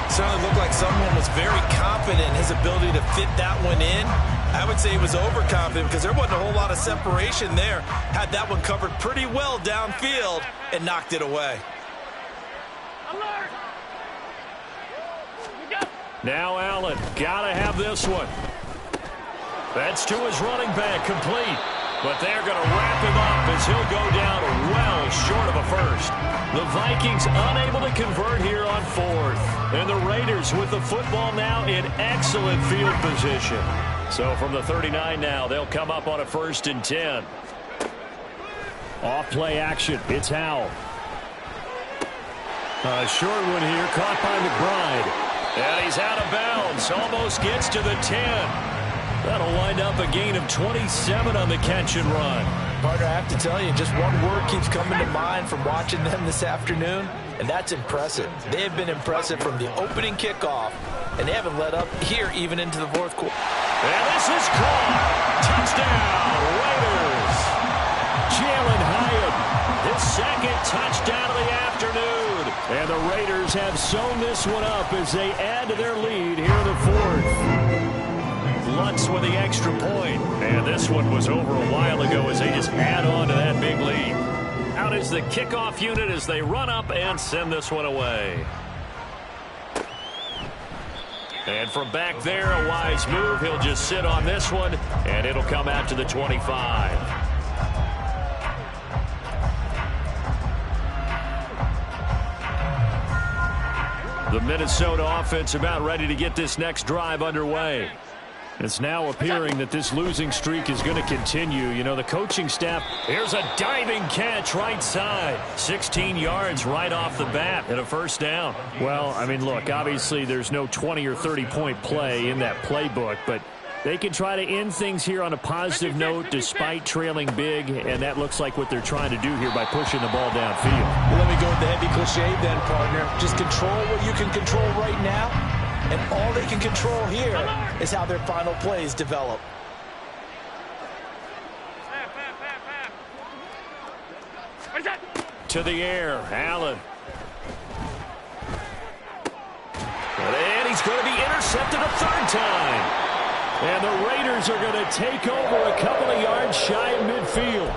S2: Certainly looked like someone was very confident in his ability to fit that one in. I would say he was overconfident because there wasn't a whole lot of separation there. Had that one covered pretty well downfield and knocked it away.
S5: Alert!
S1: Now Allen, gotta have this one. That's to his running back, complete. But they're going to wrap him up as he'll go down well short of a first. The Vikings unable to convert here on fourth. And the Raiders with the football now in excellent field position. So from the 39 now, they'll come up on a 1st and 10. Off play action, it's Howell. A short one here, caught by McBride. And he's out of bounds, almost gets to the 10. That'll wind up a gain of 27 on the catch and run.
S2: Partner, I have to tell you, just one word keeps coming to mind from watching them this afternoon, and that's impressive. They have been impressive from the opening kickoff, and they haven't let up here even into the fourth quarter.
S1: And this is caught. Touchdown, Raiders. Jalen Hyatt, his second touchdown of the afternoon. And the Raiders have sewn this one up as they add to their lead here in the fourth. Lutz with the extra point. And this one was over a while ago as they just add on to that big lead. Out is the kickoff unit as they run up and send this one away. And from back there, a wise move. He'll just sit on this one, and it'll come out to the 25. The Minnesota offense about ready to get this next drive underway. It's now appearing that this losing streak is going to continue. You know, the coaching staff, here's a diving catch right side. 16 yards right off the bat and a 1st down. Well, I mean, look, obviously there's no 20 or 30-point play in that playbook, but they can try to end things here on a positive note despite trailing big, and that looks like what they're trying to do here by pushing the ball downfield.
S2: Well, let me go with the heavy cliche then, partner. Just control what you can control right now, and all they can control here is how their final plays develop.
S1: To the air, Allen. And he's going to be intercepted a 3rd time. And the Raiders are going to take over a couple of yards shy of midfield.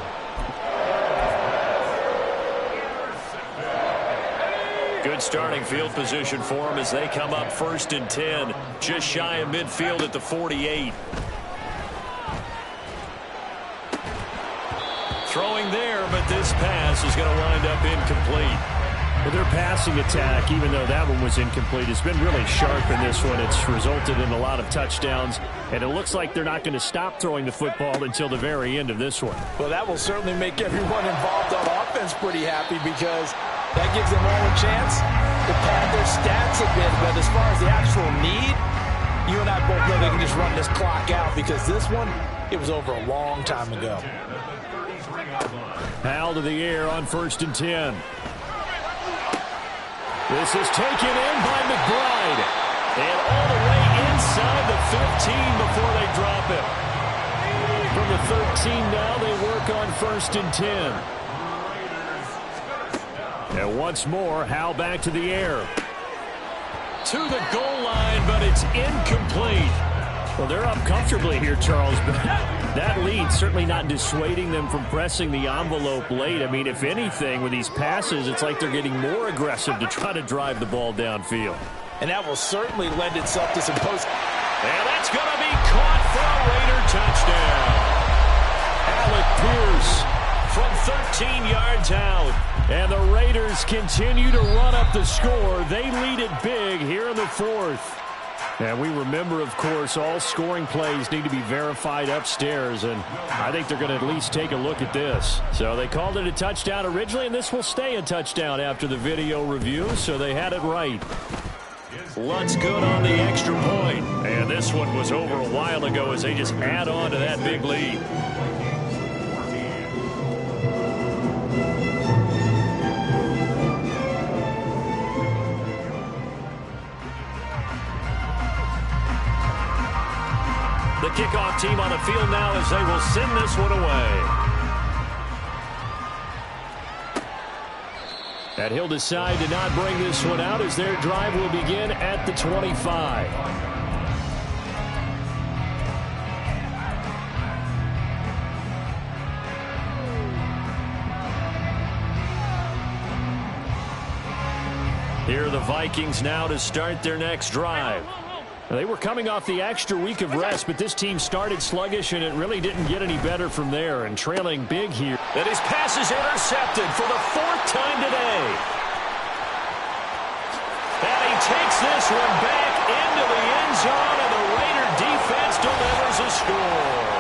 S1: Good starting field position for them as they come up 1st and 10. Just shy of midfield at the 48. Throwing there, but this pass is going to wind up incomplete. Well, their passing attack, even though that one was incomplete, has been really sharp in this one. It's resulted in a lot of touchdowns, and it looks like they're not going to stop throwing the football until the very end of this one.
S2: Well, that will certainly make everyone involved on offense pretty happy because that gives them all a chance to pad their stats a bit. But as far as the actual need, you and I both know they can just run this clock out because this one, it was over a long time ago.
S1: Howell to the air on 1st and 10. This is taken in by McBride. And all the way inside the 15 before they drop it. From the 13 now, they work on 1st and 10. And once more, Howell back to the air. To the goal line, but it's incomplete. Well, they're up comfortably here, Charles, but that lead certainly not dissuading them from pressing the envelope late. I mean, if anything, with these passes, it's like they're getting more aggressive to try to drive the ball downfield.
S2: And that will certainly lend itself to some post.
S1: And that's going to be caught for a Raider touchdown. Alec Pierce from 13 yards out. And the Raiders continue to run up the score. They lead it big here in the 4th. And we remember, of course, all scoring plays need to be verified upstairs, and I think they're going to at least take a look at this. So they called it a touchdown originally, and this will stay a touchdown after the video review, so they had it right. Lutz good on the extra point, and this one was over a while ago as they just add on to that big lead. kickoff team on the field now as they will send this one away. And he'll decide to not bring this one out as their drive will begin at the 25. Here are the Vikings now to start their next drive. They were coming off the extra week of rest, but this team started sluggish, and it really didn't get any better from there, and trailing big here. And his pass is intercepted for the 4th time today. And he takes this one back into the end zone, and the Raider defense delivers a score.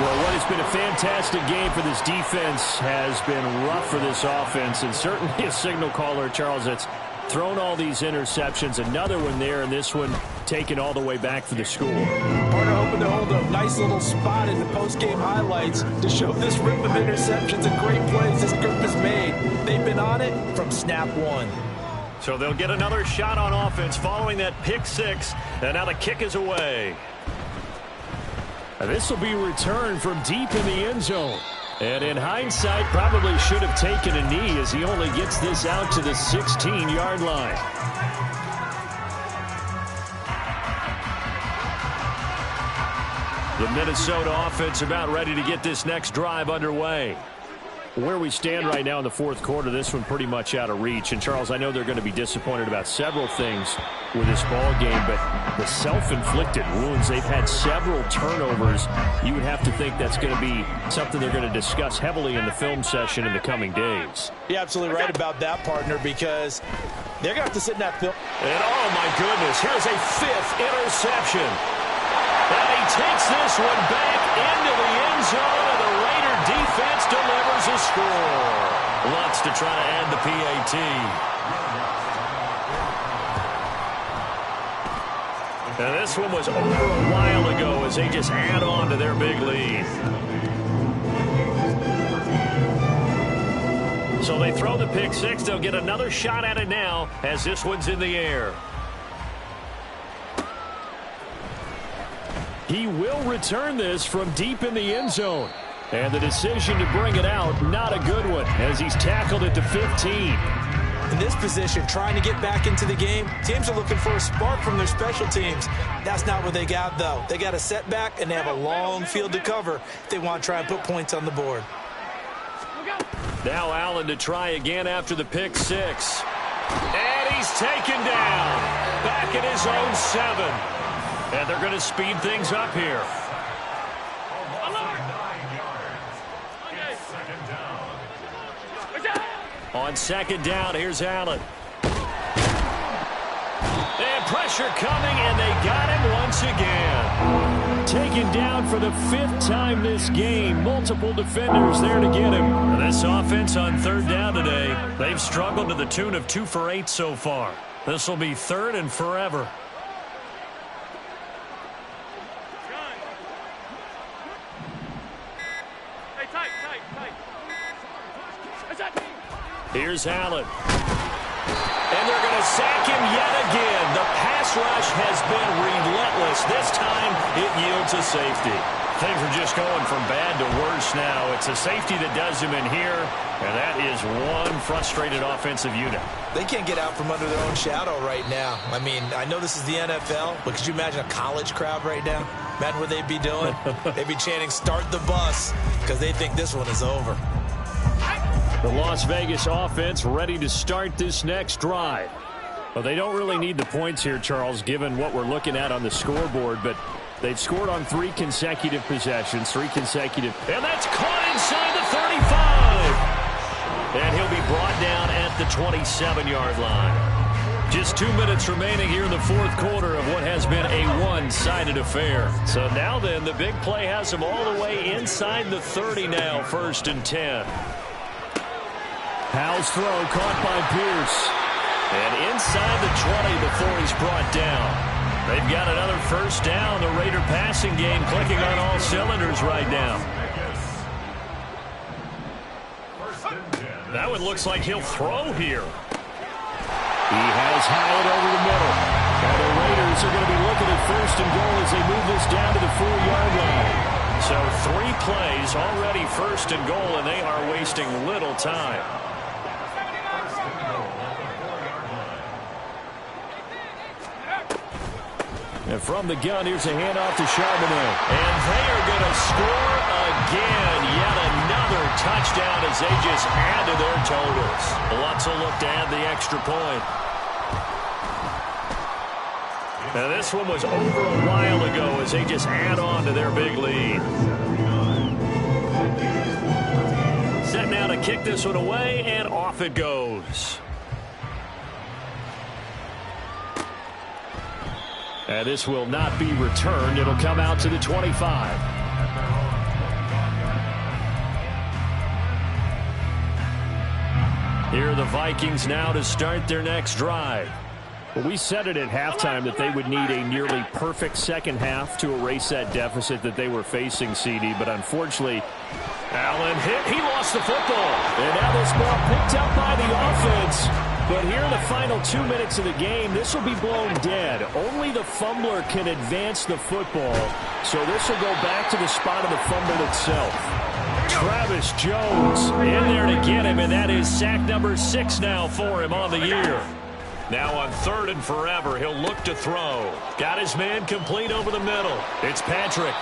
S1: Well, what has been a fantastic game for this defense has been rough for this offense, and certainly a signal caller, Charles, that's thrown all these interceptions. Another one there, and this one taken all the way back for the score.
S2: Partner hoping to hold a nice little spot in the post-game highlights to show this rip of interceptions and great plays this group has made. They've been on it from snap one.
S1: So they'll get another shot on offense following that pick six, and now the kick is away. This will be returned from deep in the end zone. And in hindsight, probably should have taken a knee as he only gets this out to the 16-yard line. The Minnesota offense about ready to get this next drive underway. Where we stand right now in the fourth quarter, this one pretty much out of reach. And, Charles, I know they're going to be disappointed about several things with this ball game, but the self-inflicted wounds, they've had several turnovers. You would have to think that's going to be something they're going to discuss heavily in the film session in the coming days.
S2: You're absolutely right about that, partner, because they're going to have to sit in that film.
S1: And, oh, my goodness, here's a 5th interception. And he takes this one back into the end zone, and the Raider defense delivers a score. Wants to try to add the PAT. And this one was over a while ago as they just add on to their big lead. So they throw the pick six. They'll get another shot at it now as this one's in the air. He will return this from deep in the end zone. And the decision to bring it out, not a good one, as he's tackled at the 15.
S2: In this position, trying to get back into the game, teams are looking for a spark from their special teams. That's not what they got, though. They got a setback, and they have a long field to cover if they want to try and put points on the board.
S1: Now Allen to try again after the pick six. And he's taken down. Back at his own 7. And they're going to speed things up here. On second down, here's Allen. And pressure coming, and they got him once again. Taken down for the 5th time this game. Multiple defenders there to get him. This offense on third down today, they've struggled to the tune of 2 for 8 so far. This will be 3rd and forever. Here's Allen. And they're going to sack him yet again. The pass rush has been relentless. This time it yields a safety. Things are just going from bad to worse now. It's a safety that does him in here, and that is one frustrated offensive unit.
S2: They can't get out from under their own shadow right now. I mean, I know this is the NFL, but could you imagine a college crowd right now? Imagine what they'd be doing. They'd be chanting, "Start the bus," because they think this one is over.
S1: The Las Vegas offense ready to start this next drive. Well, they don't really need the points here, Charles, given what we're looking at on the scoreboard, but they've scored on 3 consecutive possessions, 3 consecutive. And that's caught inside the 35. And he'll be brought down at the 27-yard line. Just 2 minutes remaining here in the fourth quarter of what has been a one-sided affair. So now then, the big play has him all the way inside the 30 now, 1st and 10. Powell's throw caught by Pierce. And inside the 20 before he's brought down. They've got another first down. The Raider passing game clicking on all cylinders right now. That one looks like he'll throw here. He has Howard over the middle. And the
S4: Raiders are going to be looking at first and goal as they move this down to the 4-yard line.
S1: So 3 plays already first and goal, and they are wasting little time.
S4: And from the gun, here's a handoff to Charbonnet.
S1: And they are going to score again. Yet another touchdown as they just add to their totals. Let's look to add the extra point. Now this one was over a while ago as they just add on to their big lead. Set now to kick this one away, and off it goes.
S4: And this will not be returned. It'll come out to the 25.
S1: Here are the Vikings now to start their next drive.
S4: Well, we said it at halftime that they would need a nearly perfect second half to erase that deficit that they were facing, CD. But unfortunately,
S1: Allen hit. He lost the football.
S4: And now this ball picked up by the offense. But here in the final 2 minutes of the game, this will be blown dead. Only the fumbler can advance the football. So this will go back to the spot of the fumble itself.
S1: Travis Jones in there to get him, and that is sack number 6 now for him on the year. Now on 3rd and forever, he'll look to throw. Got his man complete over the middle. It's Patrick.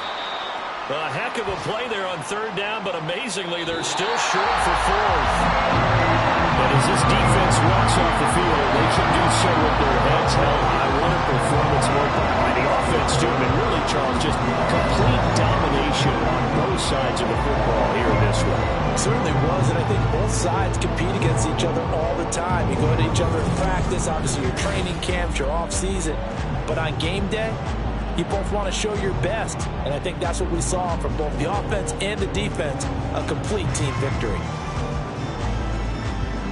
S1: A heck of a play there on 3rd down, but amazingly, they're still short for 4th.
S4: But as this defense walks off the field, they can do so with their heads held high. What a performance by the offense, too. And really, Charles, just complete domination on both sides of the football here in this one.
S2: It certainly was, and I think both sides compete against each other all the time. You go to each other in practice, obviously your training camps, your off-season. But on game day, you both want to show your best. And I think that's what we saw from both the offense and the defense, a complete team victory.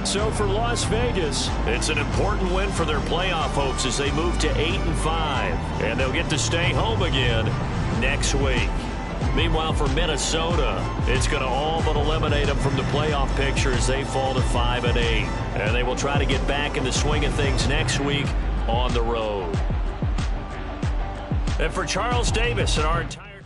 S1: So for Las Vegas, it's an important win for their playoff hopes as they move to 8-5. And they'll get to stay home again next week. Meanwhile, for Minnesota, it's going to all but eliminate them from the playoff picture as they fall to 5-8. And they will try to get back in the swing of things next week on the road. And for Charles Davis and our entire